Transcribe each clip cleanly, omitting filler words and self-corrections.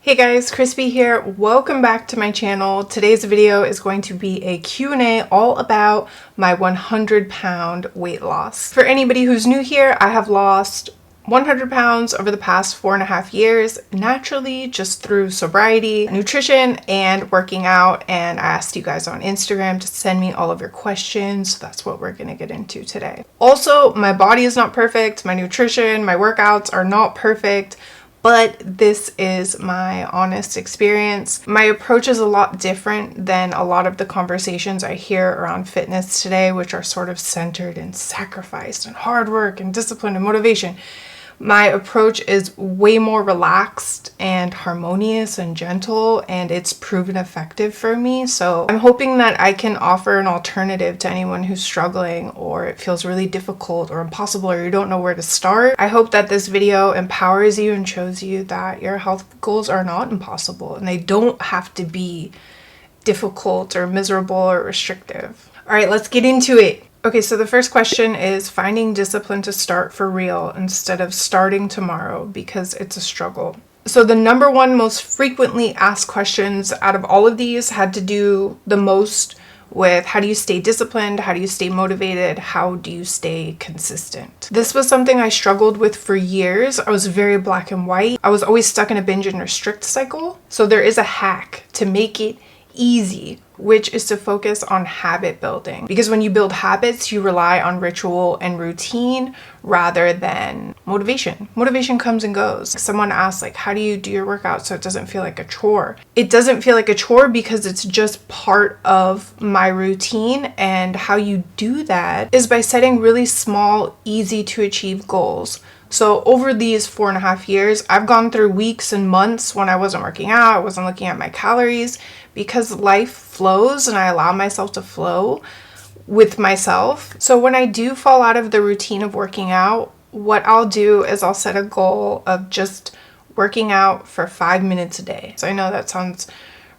Hey guys, Chrisspy here. Welcome back to my channel. Today's video is going to be a Q&A all about my 100-pound weight loss. For anybody who's new here, I have lost 100 pounds over the past 4.5 years, naturally, just through sobriety, nutrition, and working out. And I asked you guys on Instagram to send me all of your questions. So that's what we're gonna get into today. Also, my body is not perfect. My nutrition, my workouts are not perfect. But this is my honest experience. My approach is a lot different than a lot of the conversations I hear around fitness today, which are sort of centered in sacrifice and hard work and discipline and motivation. My approach is way more relaxed and harmonious and gentle, and it's proven effective for me. So I'm hoping that I can offer an alternative to anyone who's struggling or it feels really difficult or impossible or you don't know where to start. I hope that this video empowers you and shows you that your health goals are not impossible and they don't have to be difficult or miserable or restrictive. All right, let's get into it. Okay, so the first question is finding discipline to start for real instead of starting tomorrow because it's a struggle. So the number one most frequently asked questions out of all of these had to do the most with how do you stay disciplined, how do you stay motivated, how do you stay consistent. This was something I struggled with for years. I was very black and white. I was always stuck in a binge and restrict cycle. So there is a hack to make it easy, which is to focus on habit building. Because when you build habits, you rely on ritual and routine rather than motivation. Motivation comes and goes. Someone asked, like, how do you do your workout so it doesn't feel like a chore? It doesn't feel like a chore because it's just part of my routine. And how you do that is by setting really small, easy to achieve goals. So over these 4.5 years, I've gone through weeks and months when I wasn't working out, I wasn't looking at my calories, because life flows and I allow myself to flow with myself. So when I do fall out of the routine of working out, what I'll do is I'll set a goal of just working out for 5 minutes a day. So I know that sounds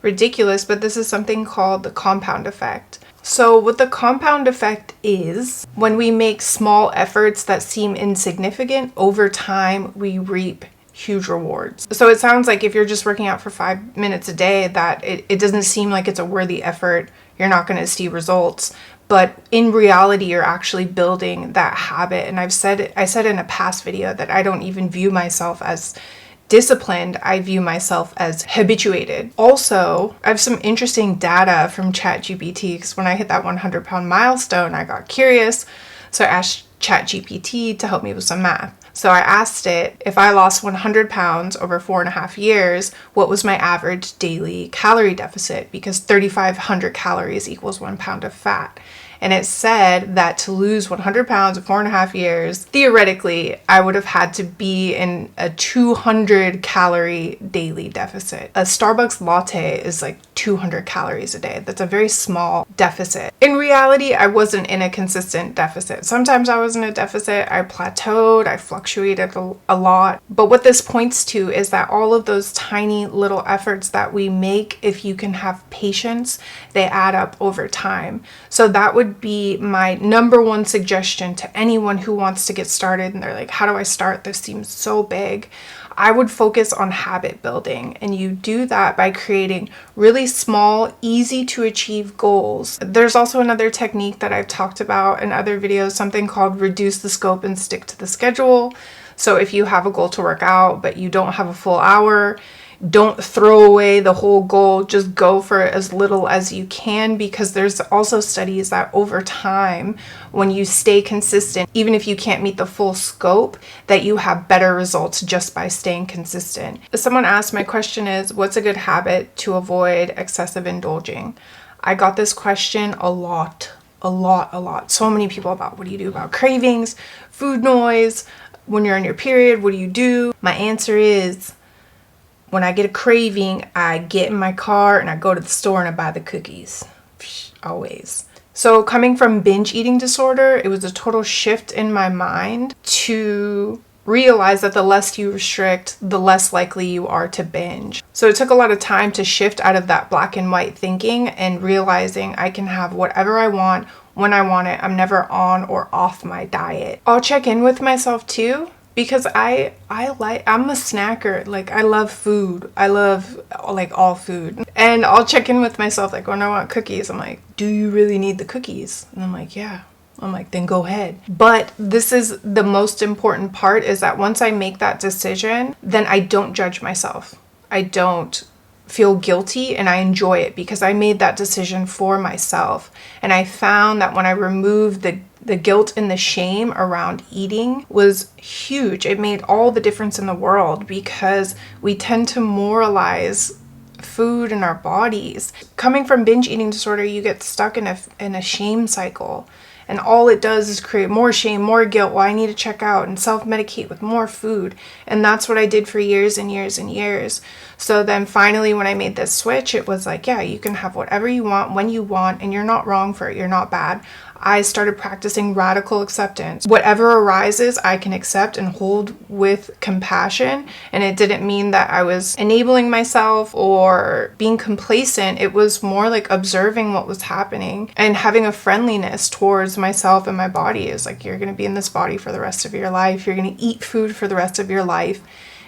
ridiculous, but this is something called the compound effect. So what the compound effect is, when we make small efforts that seem insignificant, over time we reap huge rewards. So it sounds like if you're just working out for 5 minutes a day, that it doesn't seem like it's a worthy effort. You're not going to see results. But in reality, you're actually building that habit. And I said in a past video that I don't even view myself as disciplined, I view myself as habituated. Also, I have some interesting data from ChatGPT because when I hit that 100-pound milestone, I got curious. So I asked ChatGPT to help me with some math. So I asked it, if I lost 100 pounds over 4.5 years, what was my average daily calorie deficit? Because 3,500 calories equals 1 pound of fat. And it said that to lose 100 pounds in 4.5 years, theoretically, I would have had to be in a 200 calorie daily deficit. A Starbucks latte is like 200 calories a day. That's a very small deficit. In reality, I wasn't in a consistent deficit. Sometimes I was in a deficit, I plateaued, I fluctuated a lot. But what this points to is that all of those tiny little efforts that we make, if you can have patience, they add up over time. So that would be my number one suggestion to anyone who wants to get started and they're like, how do I start? This seems so big. I would focus on habit building, and you do that by creating really small, easy to achieve goals. There's also another technique that I've talked about in other videos, something called reduce the scope and stick to the schedule. So if you have a goal to work out, but you don't have a full hour, don't throw away the whole goal, just go for as little as you can, because there's also studies that over time, when you stay consistent, even if you can't meet the full scope, that you have better results just by staying consistent. Someone asked, my question is, what's a good habit to avoid excessive indulging? I got this question a lot. So many people about what do you do about cravings, food noise, when you're on your period, what do you do? My answer is, when I get a craving, I get in my car and I go to the store and I buy the cookies. Always. So coming from binge eating disorder, it was a total shift in my mind to realize that the less you restrict, the less likely you are to binge. So it took a lot of time to shift out of that black and white thinking and realizing I can have whatever I want when I want it. I'm never on or off my diet. I'll check in with myself too. because I'm a snacker. Like, I love food. I love like all food. And I'll check in with myself, like when I want cookies, I'm like, do you really need the cookies? And I'm like, yeah. I'm like, then go ahead. But this is the most important part, is that once I make that decision, then I don't judge myself. I don't feel guilty, and I enjoy it because I made that decision for myself. And I found that when I removed the guilt and the shame around eating was huge. It made all the difference in the world, because we tend to moralize food in our bodies. Coming from binge eating disorder, you get stuck in a shame cycle. And all it does is create more shame, more guilt. Well, I need to check out and self-medicate with more food. And that's what I did for years and years and years. So then finally, when I made this switch, it was like, yeah, you can have whatever you want, when you want, and you're not wrong for it. You're not bad. I started practicing radical acceptance. Whatever arises, I can accept and hold with compassion. And it didn't mean that I was enabling myself or being complacent. It was more like observing what was happening and having a friendliness towards myself and my body. Is like, you're going to be in this body for the rest of your life. You're going to eat food for the rest of your life.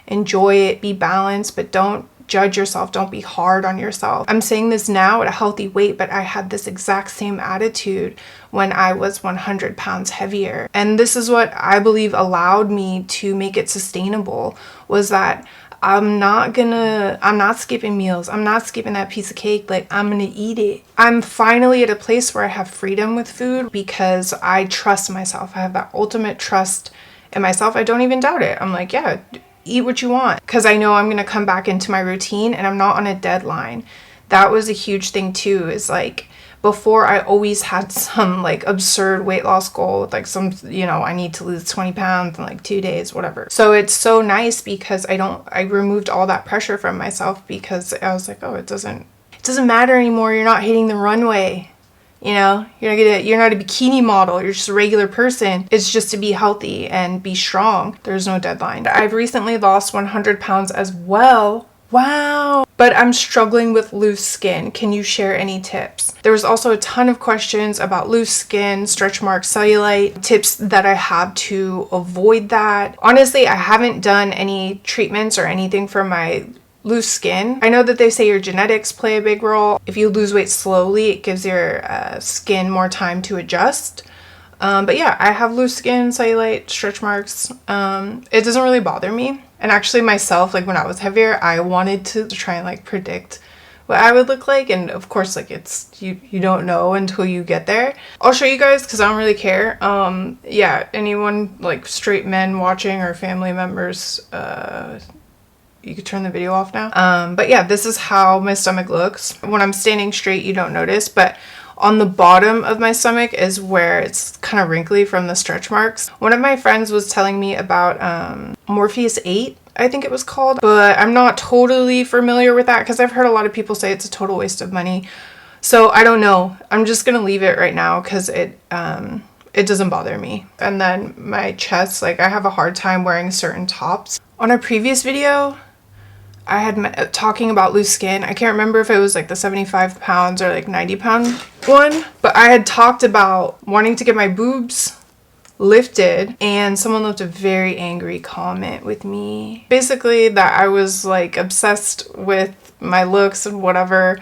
Enjoy it, be balanced, but don't judge yourself. Don't be hard on yourself. I'm saying this now at a healthy weight, but I had this exact same attitude when I was 100 pounds heavier. And this is what I believe allowed me to make it sustainable, was that I'm not skipping meals. I'm not skipping that piece of cake. Like, I'm gonna eat it. I'm finally at a place where I have freedom with food because I trust myself. I have that ultimate trust in myself. I don't even doubt it. I'm like, yeah, eat what you want, because I know I'm going to come back into my routine and I'm not on a deadline. That was a huge thing too, is like, before I always had some like absurd weight loss goal with like some, I need to lose 20 pounds in like 2 days, whatever. So it's so nice because I removed all that pressure from myself, because I was like, oh, it doesn't matter anymore. You're not hitting the runway. You're not a bikini model. You're just a regular person. It's just to be healthy and be strong. There's no deadline. I've recently lost 100 pounds as well. Wow. But I'm struggling with loose skin. Can you share any tips? There was also a ton of questions about loose skin, stretch marks, cellulite, tips that I have to avoid that. Honestly, I haven't done any treatments or anything for my loose skin. I know that they say your genetics play a big role. If you lose weight slowly, it gives your skin more time to adjust. But yeah, I have loose skin, cellulite, stretch marks. It doesn't really bother me. And actually myself, like when I was heavier, I wanted to try and like predict what I would look like. And of course, like you don't know until you get there. I'll show you guys because I don't really care. Yeah, anyone like straight men watching or family members, you could turn the video off now. But yeah, this is how my stomach looks. When I'm standing straight, you don't notice, but on the bottom of my stomach is where it's kind of wrinkly from the stretch marks. One of my friends was telling me about Morpheus 8, I think it was called, but I'm not totally familiar with that because I've heard a lot of people say it's a total waste of money. So I don't know. I'm just gonna leave it right now because it doesn't bother me. And then my chest, like I have a hard time wearing certain tops. On a previous video, I had talking about loose skin. I can't remember if it was like the 75 pounds or like 90 pound one, but I had talked about wanting to get my boobs lifted, and someone left a very angry comment with me. Basically that I was like obsessed with my looks and whatever.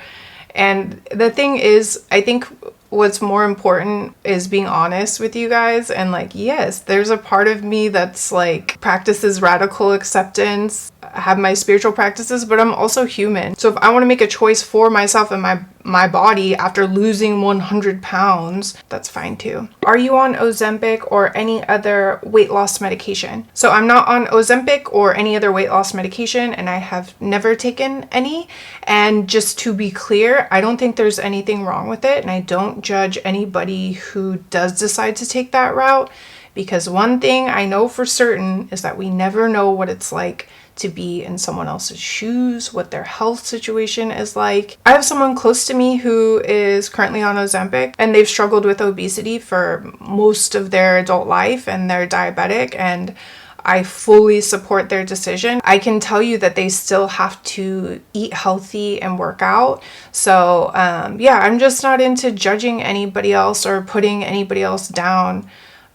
And the thing is, I think what's more important is being honest with you guys. And like, yes, there's a part of me that's like practices radical acceptance, have my spiritual practices, but I'm also human. So if I want to make a choice for myself and my body after losing 100 pounds, that's fine too. Are you on Ozempic or any other weight loss medication? So I'm not on Ozempic or any other weight loss medication, and I have never taken any. And just to be clear, I don't think there's anything wrong with it, and I don't judge anybody who does decide to take that route, because one thing I know for certain is that we never know what it's like to be in someone else's shoes, what their health situation is like. I have someone close to me who is currently on Ozempic, and they've struggled with obesity for most of their adult life, and they're diabetic, and I fully support their decision. I can tell you that they still have to eat healthy and work out. So yeah, I'm just not into judging anybody else or putting anybody else down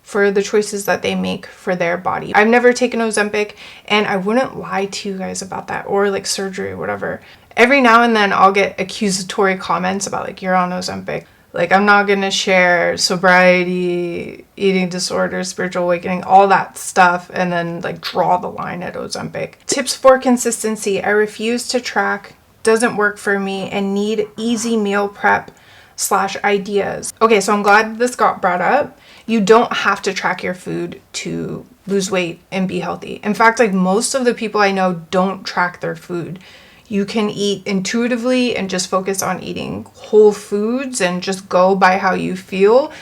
for the choices that they make for their body. I've never taken Ozempic, and I wouldn't lie to you guys about that, or like surgery or whatever. Every now and then I'll get accusatory comments about like, you're on Ozempic. Like, I'm not gonna share sobriety, eating disorders, spiritual awakening, all that stuff, and then like draw the line at Ozempic. Tips for consistency. I refuse to track, doesn't work for me, and need easy meal prep / ideas. Okay, so I'm glad this got brought up. You don't have to track your food to lose weight and be healthy. In fact, like most of the people I know don't track their food. You can eat intuitively and just focus on eating whole foods and just go by how you feel.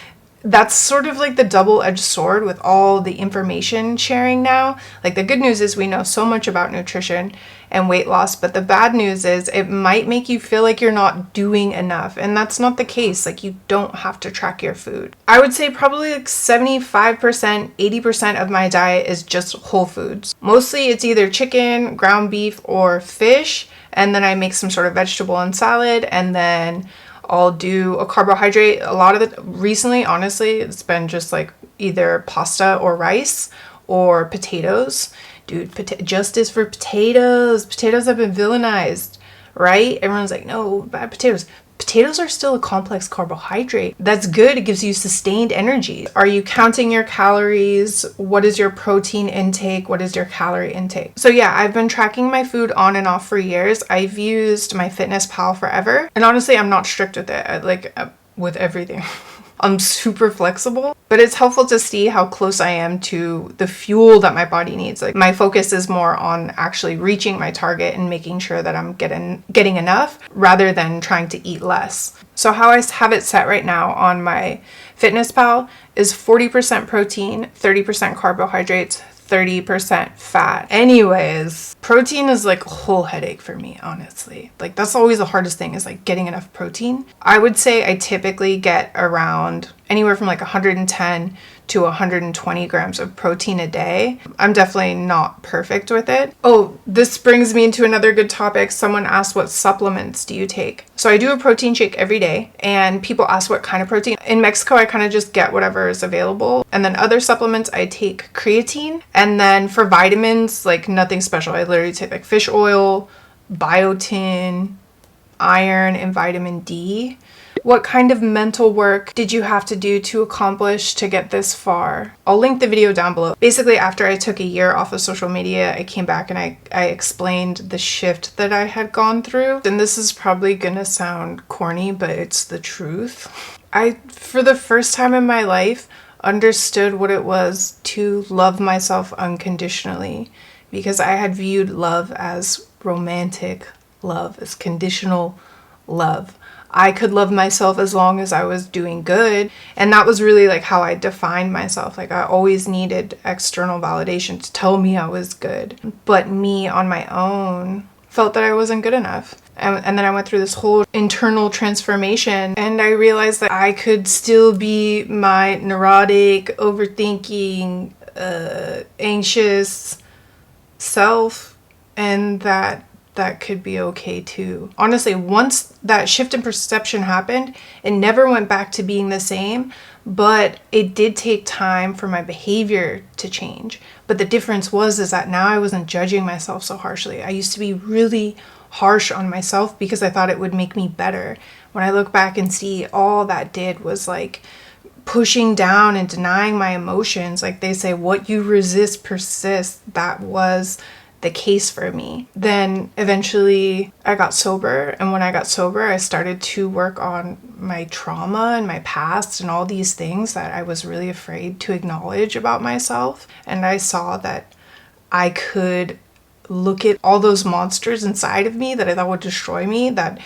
That's sort of like the double-edged sword with all the information sharing now. Like, the good news is we know so much about nutrition and weight loss, but the bad news is it might make you feel like you're not doing enough, and that's not the case. Like, you don't have to track your food. I would say probably like 75%, 80% of my diet is just whole foods. Mostly it's either chicken, ground beef, or fish, and then I make some sort of vegetable and salad, and then I'll do a carbohydrate. A lot of it recently, honestly, it's been just like either pasta or rice or potatoes. Dude, justice for potatoes. Potatoes have been villainized, right? Everyone's like, no, bad potatoes. Potatoes are still a complex carbohydrate. That's good. It gives you sustained energy. Are you counting your calories? What is your protein intake? What is your calorie intake? So yeah, I've been tracking my food on and off for years. I've used MyFitnessPal forever. And honestly, I'm not strict with it. With everything. I'm super flexible, but it's helpful to see how close I am to the fuel that my body needs. Like, my focus is more on actually reaching my target and making sure that I'm getting enough rather than trying to eat less. So how I have it set right now on my MyFitnessPal is 40% protein, 30% carbohydrates, 30% fat. Anyways, protein is like a whole headache for me, honestly. Like, that's always the hardest thing, is like getting enough protein. I would say I typically get around anywhere from like 110 to 120 grams of protein a day. I'm definitely not perfect with it. Oh, this brings me into another good topic. Someone asked, what supplements do you take? So I do a protein shake every day, and people ask what kind of protein. In Mexico, I kind of just get whatever is available. And then other supplements, I take creatine. And then for vitamins, like nothing special. I literally take like fish oil, biotin, iron, and vitamin D. What kind of mental work did you have to do to accomplish to get this far? I'll link the video down below. Basically, after I took a year off of social media, I came back and I explained the shift that I had gone through. And this is probably gonna sound corny, but it's the truth. I, for the first time in my life, understood what it was to love myself unconditionally, because I had viewed love as romantic love, as conditional love. I could love myself as long as I was doing good. And that was really like how I defined myself. Like, I always needed external validation to tell me I was good. But me on my own felt that I wasn't good enough. And then I went through this whole internal transformation, and I realized that I could still be my neurotic, overthinking, anxious self, and that could be okay too. Honestly, once that shift in perception happened, it never went back to being the same, but it did take time for my behavior to change. But the difference is that now I wasn't judging myself so harshly. I used to be really harsh on myself because I thought it would make me better. When I look back and see, all that did was like pushing down and denying my emotions. Like they say, what you resist persists. That was the case for me. Then eventually I got sober, and when I got sober, I started to work on my trauma and my past and all these things that I was really afraid to acknowledge about myself. And I saw that I could look at all those monsters inside of me that I thought would destroy me, that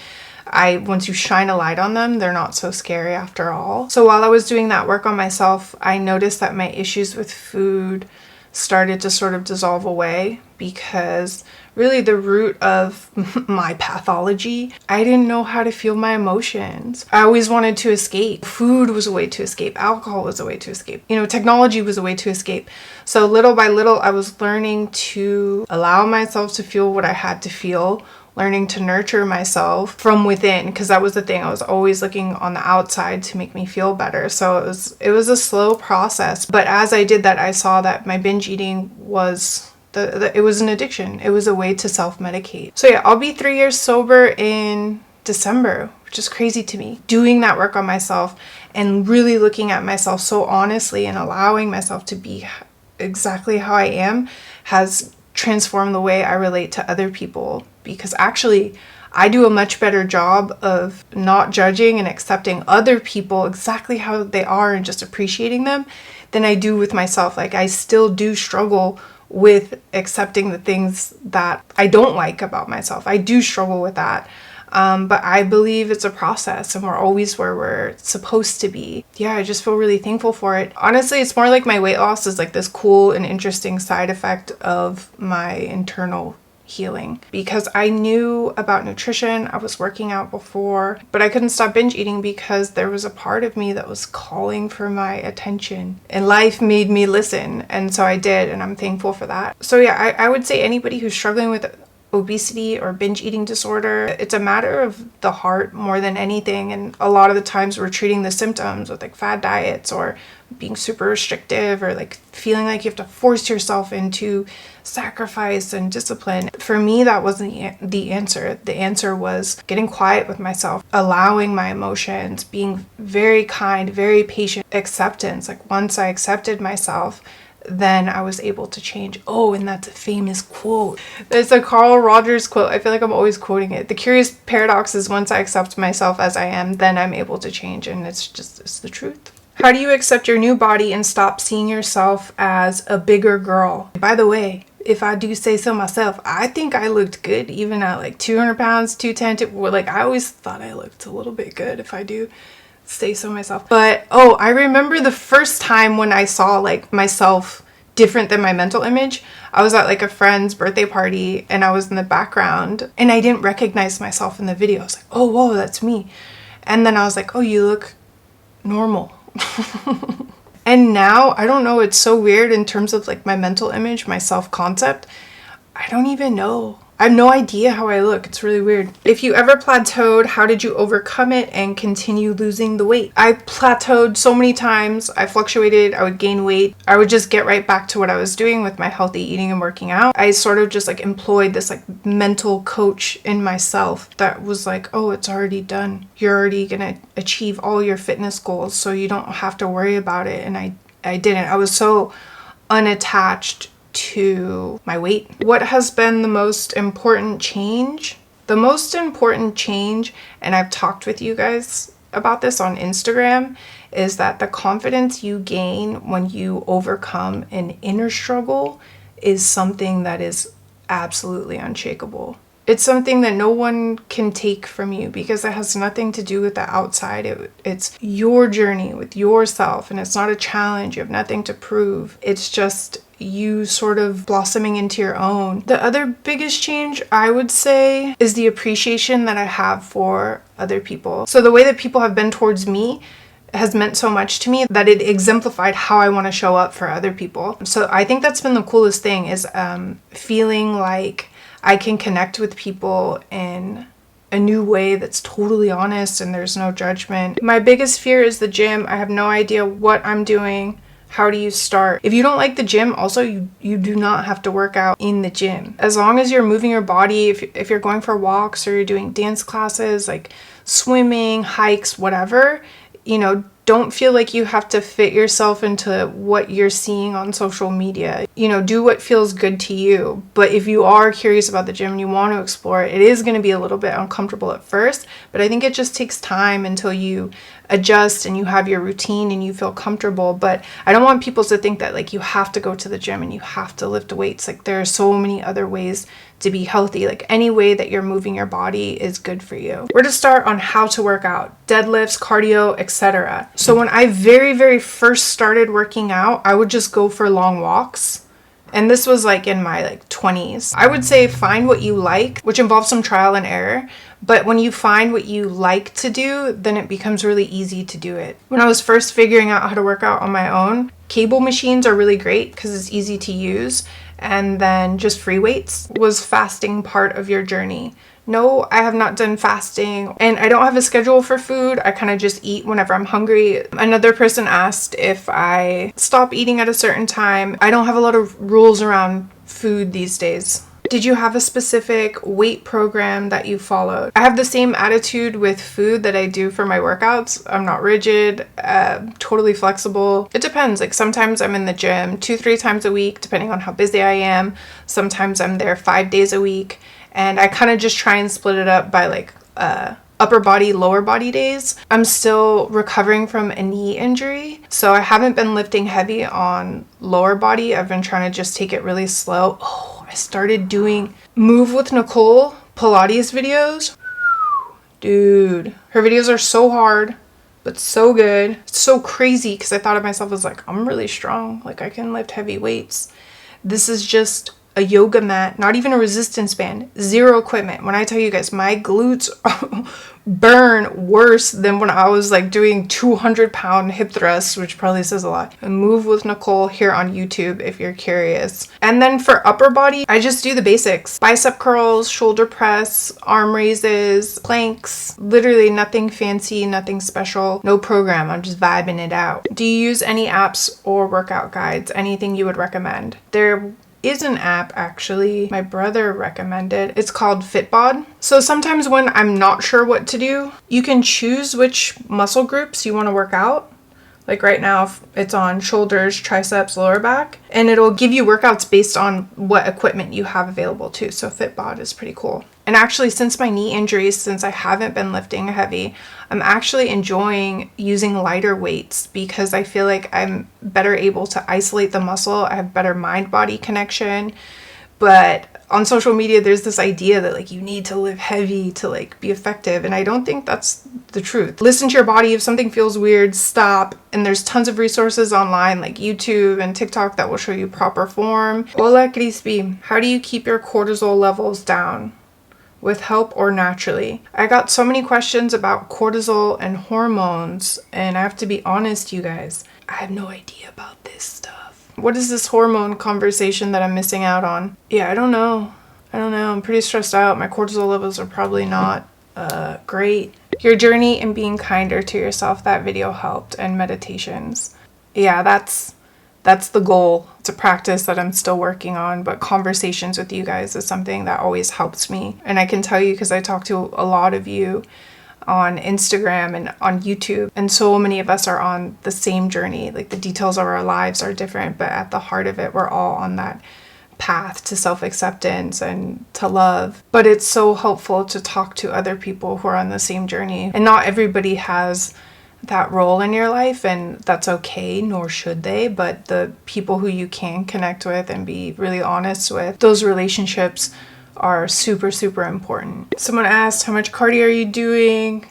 once you shine a light on them, they're not so scary after all. So while I was doing that work on myself, I noticed that my issues with food started to sort of dissolve away, because really the root of my pathology, I didn't know how to feel my emotions. I always wanted to escape. Food was a way to escape. Alcohol was a way to escape. Technology was a way to escape. So little by little, I was learning to allow myself to feel what I had to feel learning to nurture myself from within, because that was the thing. I was always looking on the outside to make me feel better. So it was a slow process. But as I did that, I saw that my binge eating was it was an addiction. It was a way to self-medicate. So yeah, I'll be 3 years sober in December, which is crazy to me. Doing that work on myself and really looking at myself so honestly and allowing myself to be exactly how I am has transformed the way I relate to other people, because actually I do a much better job of not judging and accepting other people exactly how they are and just appreciating them than I do with myself. Like, I still do struggle with accepting the things that I don't like about myself. I do struggle with that. But I believe it's a process and we're always where we're supposed to be. Yeah, I just feel really thankful for it. Honestly, it's more like my weight loss is like this cool and interesting side effect of my internal healing, because I knew about nutrition. I was working out before, but I couldn't stop binge eating because there was a part of me that was calling for my attention, and life made me listen. And so I did, and I'm thankful for that. So yeah, I would say anybody who's struggling with obesity or binge eating disorder, it's a matter of the heart more than anything. And a lot of the times we're treating the symptoms with like fad diets or being super restrictive or like feeling like you have to force yourself into sacrifice and discipline. For me, that wasn't the answer. The answer was getting quiet with myself, allowing my emotions, being very kind, very patient, acceptance. Like, once I accepted myself, then I was able to change. Oh, and that's a famous quote. There's a Carl Rogers quote. I feel like I'm always quoting it. The curious paradox is, once I accept myself as I am, then I'm able to change. And it's the truth. How do you accept your new body and stop seeing yourself as a bigger girl? By the way, if I do say so myself, I think I looked good even at like 200 pounds, 210. Like, I always thought I looked a little bit good, if I do say so myself. But oh, I remember the first time when I saw like myself different than my mental image. I was at like a friend's birthday party and I was in the background and I didn't recognize myself in the video. I was like, oh, whoa, that's me. And then I was like, oh, you look normal. And now, I don't know, it's so weird in terms of like my mental image, my self-concept. I don't even know. I have no idea how I look. It's really weird. If you ever plateaued, how did you overcome it and continue losing the weight? I plateaued so many times. I fluctuated. I would gain weight. I would just get right back to what I was doing with my healthy eating and working out. I sort of just like employed this like mental coach in myself that was like, oh, it's already done. You're already gonna achieve all your fitness goals, so you don't have to worry about it. And I didn't. I was so unattached to my weight. What has been the most important change? The most important change, and I've talked with you guys about this on Instagram, is that the confidence you gain when you overcome an inner struggle is something that is absolutely unshakable. It's something that no one can take from you because it has nothing to do with the outside. It's your journey with yourself, and it's not a challenge. You have nothing to prove. It's just you sort of blossoming into your own. The other biggest change, I would say, is the appreciation that I have for other people. So the way that people have been towards me has meant so much to me that it exemplified how I want to show up for other people. So I think that's been the coolest thing, is feeling like I can connect with people in a new way that's totally honest and there's no judgment. My biggest fear is the gym. I have no idea what I'm doing. How do you start? If you don't like the gym, also you do not have to work out in the gym. As long as you're moving your body, if you're going for walks or you're doing dance classes, like swimming, hikes, whatever, don't feel like you have to fit yourself into what you're seeing on social media. Do what feels good to you. But if you are curious about the gym and you want to explore it, it is going to be a little bit uncomfortable at first, but I think it just takes time until you adjust and you have your routine and you feel comfortable. But I don't want people to think that like you have to go to the gym and you have to lift weights. Like, there are so many other ways to be healthy. Like, any way that you're moving your body is good for you. We're to start on how to work out: deadlifts, cardio, etc. So when I very, very first started working out, I would just go for long walks. And this was like in my 20s. I would say find what you like, which involves some trial and error. But when you find what you like to do, then it becomes really easy to do it. When I was first figuring out how to work out on my own, cable machines are really great because it's easy to use. And then just free weights was fasting part of your journey. No, I have not done fasting, and I don't have a schedule for food. I kind of just eat whenever I'm hungry. Another person asked if I stop eating at a certain time. I don't have a lot of rules around food these days. Did you have a specific weight program that you followed? I have the same attitude with food that I do for my workouts. I'm not rigid, totally flexible. It depends. Like sometimes I'm in the gym 2-3 times a week, depending on how busy I am. Sometimes I'm there 5 days a week. And I kind of just try and split it up by like upper body, lower body days. I'm still recovering from a knee injury, so I haven't been lifting heavy on lower body. I've been trying to just take it really slow. Oh, I started doing Move with Nicole Pilates videos. Dude, her videos are so hard, but so good. It's so crazy because I thought of myself as like, I'm really strong. Like I can lift heavy weights. This is just a yoga mat, not even a resistance band, zero equipment. When I tell you guys, my glutes burn worse than when I was like doing 200-pound hip thrusts, which probably says a lot. And Move with Nicole here on YouTube if you're curious. And then for upper body, I just do the basics. Bicep curls, shoulder press, arm raises, planks, literally nothing fancy, nothing special, no program. I'm just vibing it out. Do you use any apps or workout guides? Anything you would recommend? There is an app actually my brother recommended. It's called Fitbod. So sometimes when I'm not sure what to do, you can choose which muscle groups you want to work out. Like right now it's on shoulders, triceps, lower back, and it'll give you workouts based on what equipment you have available too. So Fitbod is pretty cool. And actually, since my knee injuries, since I haven't been lifting heavy, I'm actually enjoying using lighter weights because I feel like I'm better able to isolate the muscle. I have better mind-body connection. But on social media, there's this idea that like you need to lift heavy to like be effective. And I don't think that's the truth. Listen to your body. If something feels weird, stop. And there's tons of resources online like YouTube and TikTok that will show you proper form. Hola, Chrisspy. How do you keep your cortisol levels down? With help or naturally? I got so many questions about cortisol and hormones, and I have to be honest, you guys, I have no idea about this stuff. What is this hormone conversation that I'm missing out on? Yeah, I don't know. I'm pretty stressed out. My cortisol levels are probably not great. Your journey in being kinder to yourself, that video helped, and meditations. Yeah, that's the goal. It's a practice that I'm still working on, but conversations with you guys is something that always helps me. And I can tell you because I talk to a lot of you on Instagram and on YouTube, and so many of us are on the same journey. Like the details of our lives are different, but at the heart of it, we're all on that path to self-acceptance and to love. But it's so helpful to talk to other people who are on the same journey. And not everybody has that role in your life, and that's okay, nor should they. But the people who you can connect with and be really honest with, those relationships are super, super important. Someone asked, how much cardio are you doing?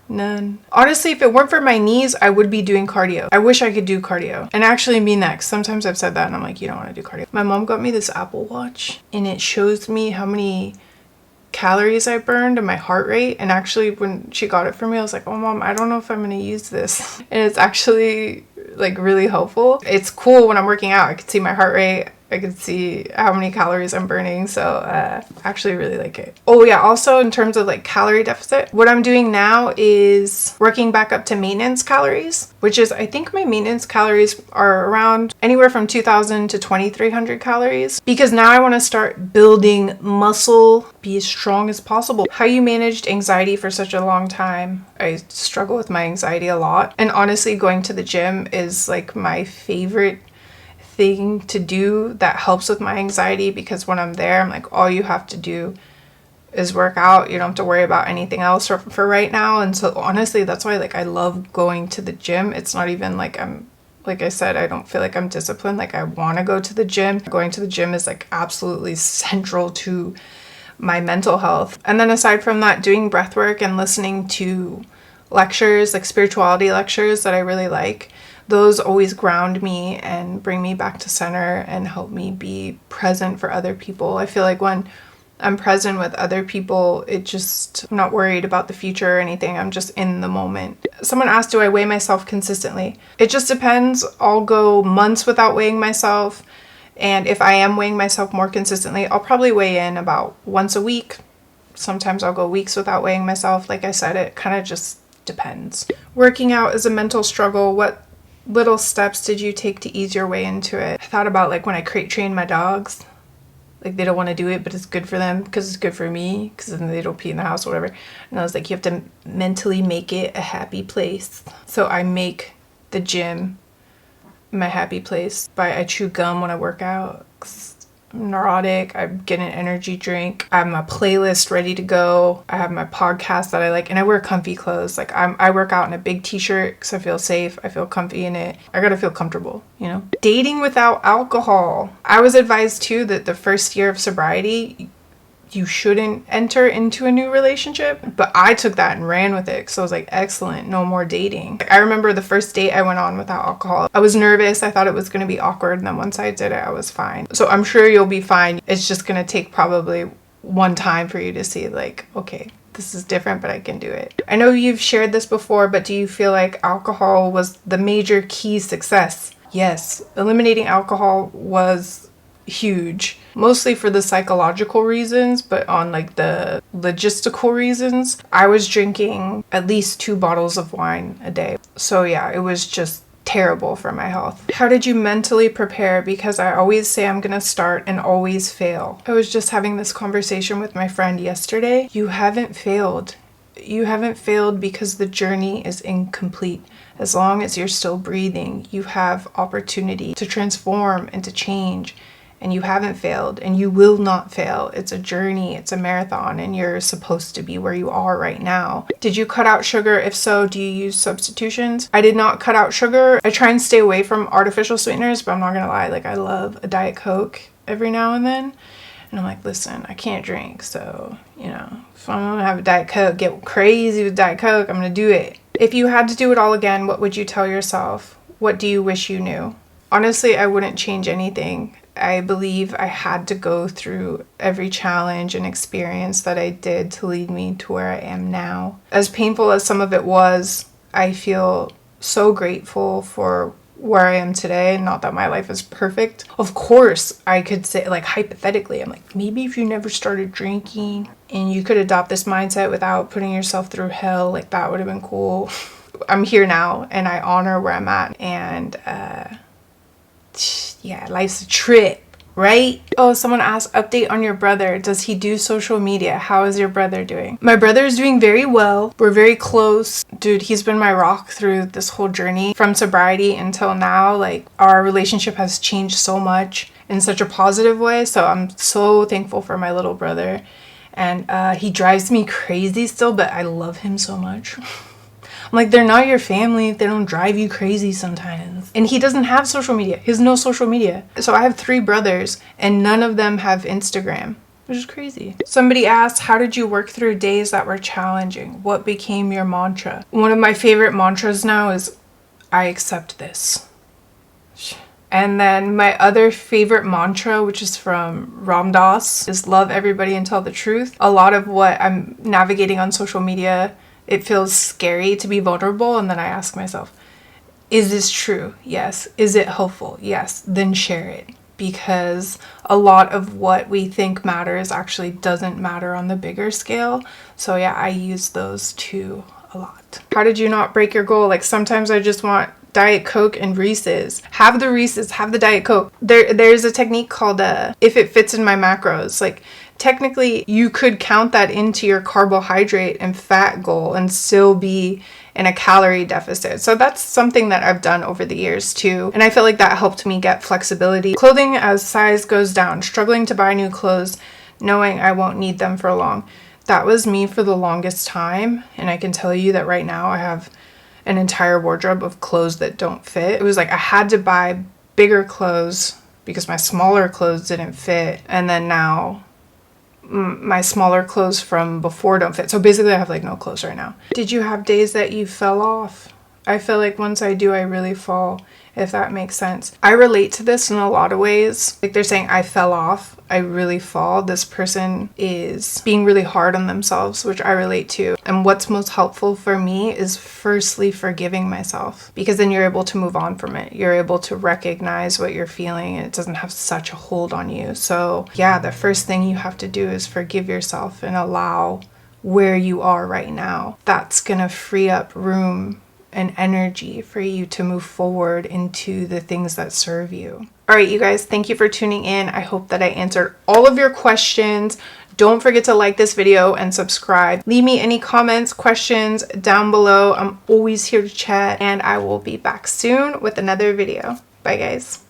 None. Honestly, if it weren't for my knees, I would be doing cardio. I wish I could do cardio and actually mean that, 'cause sometimes I've said that and I'm like, you don't want to do cardio. My mom got me this Apple Watch and it shows me how many calories I burned and my heart rate. And actually when she got it for me, I was like, oh Mom, I don't know if I'm going to use this. And it's actually like really helpful. It's cool when I'm working out. I can see my heart rate. I can see how many calories I'm burning. So actually really like it. Oh yeah, also in terms of like calorie deficit, what I'm doing now is working back up to maintenance calories, which is, I think my maintenance calories are around anywhere from 2,000 to 2,300 calories, because now I want to start building muscle, be as strong as possible. How you managed anxiety for such a long time? I struggle with my anxiety a lot. And honestly, going to the gym is like my favorite thing to do that helps with my anxiety, because when I'm there, I'm like, all you have to do is work out. You don't have to worry about anything else for right now. And so honestly, that's why like I love going to the gym. It's not even like like I said, I don't feel like I'm disciplined. Like I want to go to the gym. Going to the gym is like absolutely central to my mental health. And then aside from that, doing breath work and listening to lectures, like spirituality lectures that I really like, those always ground me and bring me back to center and help me be present for other people. I feel like when I'm present with other people, I'm not worried about the future or anything. I'm just in the moment. Someone asked, do I weigh myself consistently? It just depends. I'll go months without weighing myself. And if I am weighing myself more consistently, I'll probably weigh in about once a week, Sometimes I'll go weeks without weighing myself. Like I said, it kind of just depends. Working out is a mental struggle. What little steps did you take to ease your way into it? I thought about like when I crate train my dogs. Like they don't want to do it, but it's good for them because it's good for me because then they don't pee in the house or whatever. And I was like, you have to mentally make it a happy place. So I make the gym my happy place. I chew gum when I work out. I'm neurotic. I get an energy drink. I have my playlist ready to go. I have my podcast that I like, and I wear comfy clothes. Like I work out in a big t-shirt because I feel safe. I feel comfy in it. I gotta feel comfortable, you know? Dating without alcohol. I was advised too that the first year of sobriety, you shouldn't enter into a new relationship, but I took that and ran with it because I was like, excellent, no more dating. I remember the first date I went on without alcohol. I was nervous. I thought it was going to be awkward, and then once I did it, I was fine. So I'm sure you'll be fine. It's just going to take probably one time for you to see like, okay, this is different, but I can do it. I know you've shared this before, but do you feel like alcohol was the major key success? Yes, eliminating alcohol was huge, mostly for the psychological reasons, but on like the logistical reasons, I was drinking at least 2 bottles of wine a day. So yeah, it was just terrible for my health. How did you mentally prepare? Because I always say I'm gonna start and always fail. I was just having this conversation with my friend yesterday. You haven't failed. You haven't failed because the journey is incomplete. As long as you're still breathing, you have opportunity to transform and to change. And you haven't failed, and you will not fail. It's a journey, it's a marathon, and you're supposed to be where you are right now. Did you cut out sugar? If so, do you use substitutions? I did not cut out sugar. I try and stay away from artificial sweeteners, but I'm not gonna lie, like I love a Diet Coke every now and then. And I'm like, listen, I can't drink, so, you know, if I'm gonna have a Diet Coke, get crazy with Diet Coke, I'm gonna do it. If you had to do it all again, what would you tell yourself? What do you wish you knew? Honestly, I wouldn't change anything. I believe I had to go through every challenge and experience that I did to lead me to where I am now. As painful as some of it was, I feel so grateful for where I am today. Not that my life is perfect. Of course, I could say, like, hypothetically, I'm like, maybe if you never started drinking and you could adopt this mindset without putting yourself through hell, like that would have been cool. I'm here now and I honor where I'm at, and yeah, life's a trip, right? Oh, someone asked, update on your brother. Does he do social media? How is your brother doing? My brother is doing very well. We're very close. Dude, he's been my rock through this whole journey from sobriety until now. Like, our relationship has changed so much in such a positive way. So I'm so thankful for my little brother. And he drives me crazy still, but I love him so much. I'm like, they're not your family if they don't drive you crazy sometimes. And he doesn't have social media. He has no social media. So I have 3 brothers and none of them have Instagram, which is crazy. Somebody asked, how did you work through days that were challenging? What became your mantra? One of my favorite mantras now is, I accept this. And then my other favorite mantra, which is from Ram Dass, is love everybody and tell the truth. A lot of what I'm navigating on social media, it feels scary to be vulnerable, and then I ask myself, is this true? Yes. Is it helpful? Yes. Then share it, because a lot of what we think matters actually doesn't matter on the bigger scale. So yeah, I use those 2 a lot. How did you not break your goal? Like, sometimes I just want Diet Coke and Reese's. Have the Reese's, have the Diet Coke. There's a technique called if it fits in my macros. Like, technically, you could count that into your carbohydrate and fat goal and still be in a calorie deficit. So that's something that I've done over the years too. And I feel like that helped me get flexibility. Clothing as size goes down, struggling to buy new clothes, knowing I won't need them for long. That was me for the longest time. And I can tell you that right now I have an entire wardrobe of clothes that don't fit. It was like I had to buy bigger clothes because my smaller clothes didn't fit. And then now my smaller clothes from before don't fit. So basically I have like no clothes right now. Did you have days that you fell off? I feel like once I do, I really fall, if that makes sense. I relate to this in a lot of ways. Like they're saying I fell off, I really fall. This person is being really hard on themselves, which I relate to. And what's most helpful for me is firstly forgiving myself, because then you're able to move on from it. You're able to recognize what you're feeling and it doesn't have such a hold on you. So yeah, the first thing you have to do is forgive yourself and allow where you are right now. That's gonna free up room and energy for you to move forward into the things that serve you. All right, you guys, thank you for tuning in. I hope that I answered all of your questions. Don't forget to like this video and subscribe. Leave me any comments, questions down below. I'm always here to chat, and I will be back soon with another video. Bye, guys.